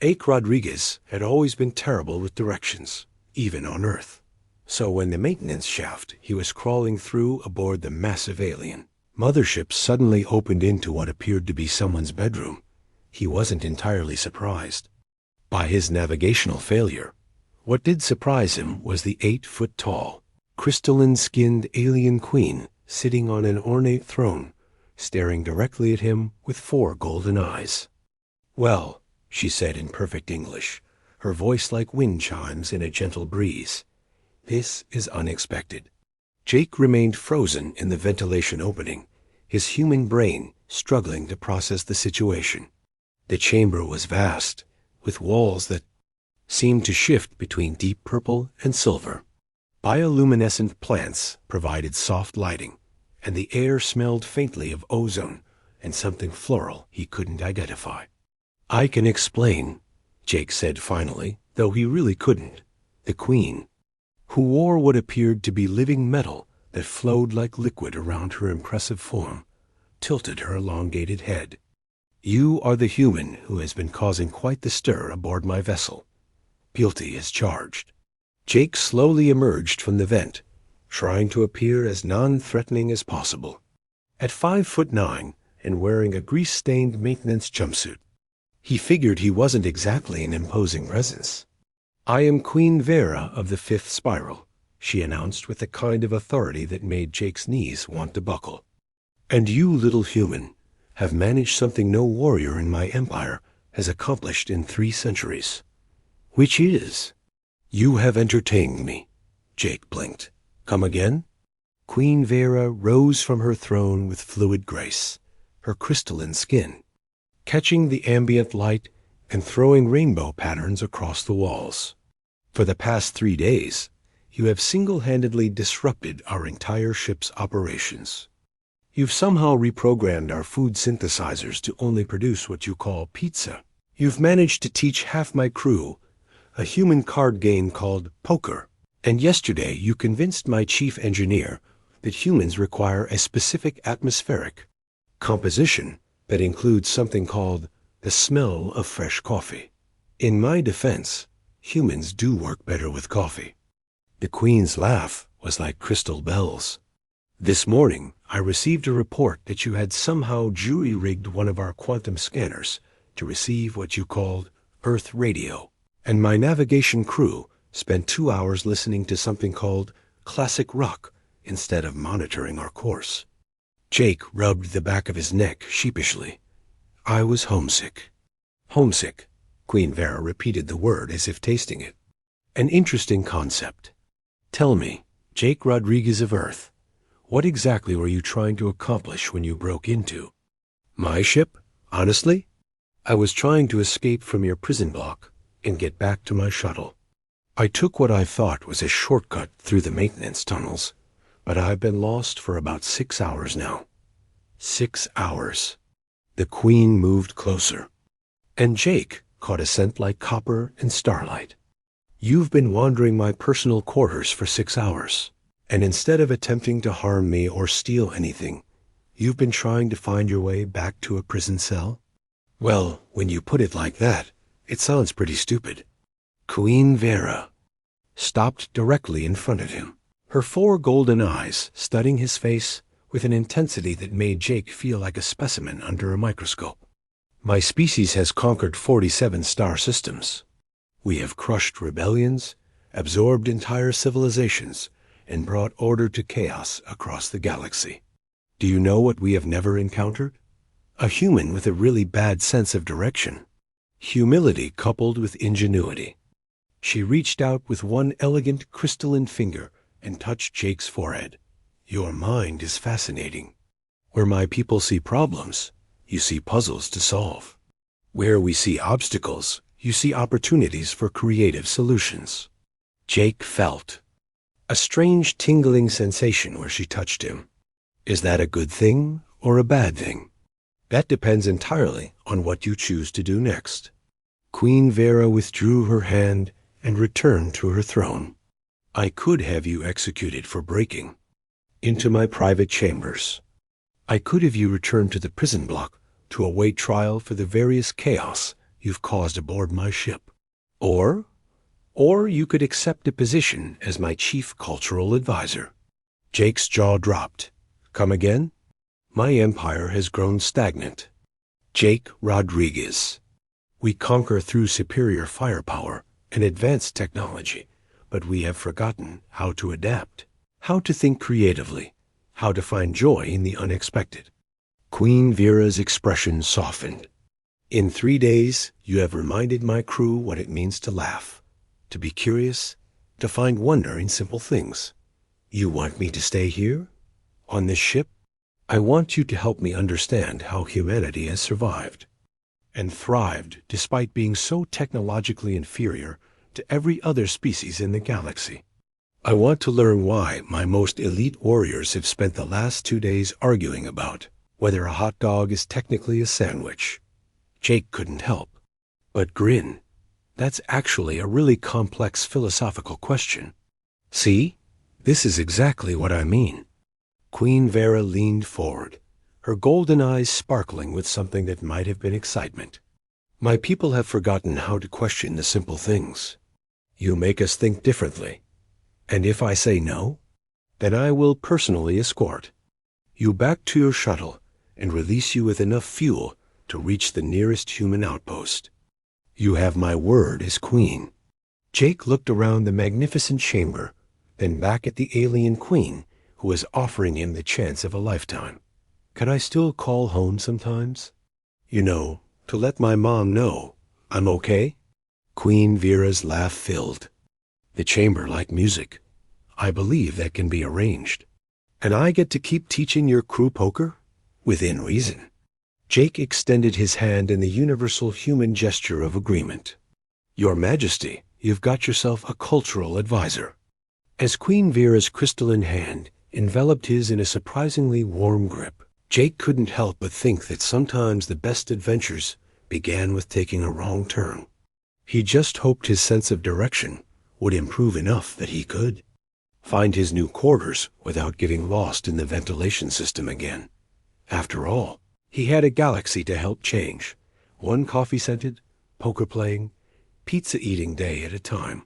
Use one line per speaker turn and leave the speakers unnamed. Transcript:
Ake Rodriguez had always been terrible with directions, even on Earth. So when the maintenance shaft he was crawling through aboard the massive alien mothership suddenly opened into what appeared to be someone's bedroom, he wasn't entirely surprised by his navigational failure. What did surprise him was the 8-foot-tall, crystalline-skinned alien queen sitting on an ornate throne, staring directly at him with 4 golden eyes. "Well," she said in perfect English, her voice like wind chimes in a gentle breeze, "this is unexpected." Jake remained frozen in the ventilation opening, his human brain struggling to process the situation. The chamber was vast, with walls that seemed to shift between deep purple and silver. Bioluminescent plants provided soft lighting, and the air smelled faintly of ozone and something floral he couldn't identify. "I can explain," Jake said finally, though he really couldn't. The queen, who wore what appeared to be living metal that flowed like liquid around her impressive form, tilted her elongated head. "You are the human who has been causing quite the stir aboard my vessel. Guilty as charged." Jake slowly emerged from the vent, trying to appear as non-threatening as possible. At 5'9" and wearing a grease-stained maintenance jumpsuit, he figured he wasn't exactly an imposing presence. "I am Queen Vera of the 5th Spiral," she announced with the kind of authority that made Jake's knees want to buckle. "And you, little human, have managed something no warrior in my empire has accomplished in 3 centuries. Which is?" "You have entertained me." Jake blinked. "Come again?" Queen Vera rose from her throne with fluid grace, her crystalline skin catching the ambient light and throwing rainbow patterns across the walls. "For the past 3 days, you have single-handedly disrupted our entire ship's operations. You've somehow reprogrammed our food synthesizers to only produce what you call pizza. You've managed to teach half my crew a human card game called poker. And yesterday you convinced my chief engineer that humans require a specific atmospheric composition that includes something called the smell of fresh coffee. In my defense, humans do work better with coffee." The queen's laugh was like crystal bells. "This morning, I received a report that you had somehow jury-rigged one of our quantum scanners to receive what you called Earth radio, and my navigation crew spent 2 hours listening to something called classic rock instead of monitoring our course." Jake rubbed the back of his neck sheepishly. "I was homesick." "Homesick," Queen Vera repeated the word as if tasting it. "An interesting concept. Tell me, Jake Rodriguez of Earth, what exactly were you trying to accomplish when you broke into my ship? Honestly, I was trying to escape from your prison block and get back to my shuttle. I took what I thought was a shortcut through the maintenance tunnels, but I've been lost for about 6 hours now." 6 hours. The queen moved closer, and Jake caught a scent like copper and starlight. "You've been wandering my personal quarters for 6 hours, and instead of attempting to harm me or steal anything, you've been trying to find your way back to a prison cell? Well, when you put it like that, it sounds pretty stupid." Queen Vera stopped directly in front of him, her 4 golden eyes studying his face with an intensity that made Jake feel like a specimen under a microscope. "My species has conquered 47 star systems. We have crushed rebellions, absorbed entire civilizations, and brought order to chaos across the galaxy. Do you know what we have never encountered? A human with a really bad sense of direction. Humility coupled with ingenuity." She reached out with one elegant crystalline finger and touched Jake's forehead. "Your mind is fascinating. Where my people see problems, you see puzzles to solve. Where we see obstacles, you see opportunities for creative solutions." Jake felt a strange tingling sensation where she touched him. Is that a good thing or a bad thing? That depends entirely on what you choose to do next. Queen Vera withdrew her hand and returned to her throne. "I could have you executed for breaking into my private chambers. I could have you returned to the prison block to await trial for the various chaos you've caused aboard my ship. Or, or you could accept a position as my chief cultural advisor. Jake's jaw dropped. Come again? My empire has grown stagnant. Jake Rodriguez. We conquer through superior firepower and advanced technology, but we have forgotten how to adapt, how to think creatively, how to find joy in the unexpected. Queen Vera's expression softened. In 3 days, you have reminded my crew what it means to laugh, to be curious, to find wonder in simple things. You want me to stay here? On this ship? I want you to help me understand how humanity has survived and thrived despite being so technologically inferior to every other species in the galaxy. I want to learn why my most elite warriors have spent the last 2 days arguing about whether a hot dog is technically a sandwich. Jake couldn't help but grin. That's actually a really complex philosophical question. See? This is exactly what I mean. Queen Vera leaned forward, her golden eyes sparkling with something that might have been excitement. My people have forgotten how to question the simple things. You make us think differently. And if I say no, then I will personally escort you back to your shuttle and release you with enough fuel to reach the nearest human outpost. You have my word as queen. Jake looked around the magnificent chamber, then back at the alien queen who was offering him the chance of a lifetime. Can I still call home sometimes? You know, to let my mom know I'm okay? Queen Vera's laugh filled the chamber like music. I believe that can be arranged. And I get to keep teaching your crew poker? Within reason. Jake extended his hand in the universal human gesture of agreement. Your Majesty, you've got yourself a cultural advisor. As Queen Vera's crystalline hand enveloped his in a surprisingly warm grip, Jake couldn't help but think that sometimes the best adventures began with taking a wrong turn. He just hoped his sense of direction would improve enough that he could find his new quarters without getting lost in the ventilation system again. After all, he had a galaxy to help change, one coffee-scented, poker-playing, pizza-eating day at a time.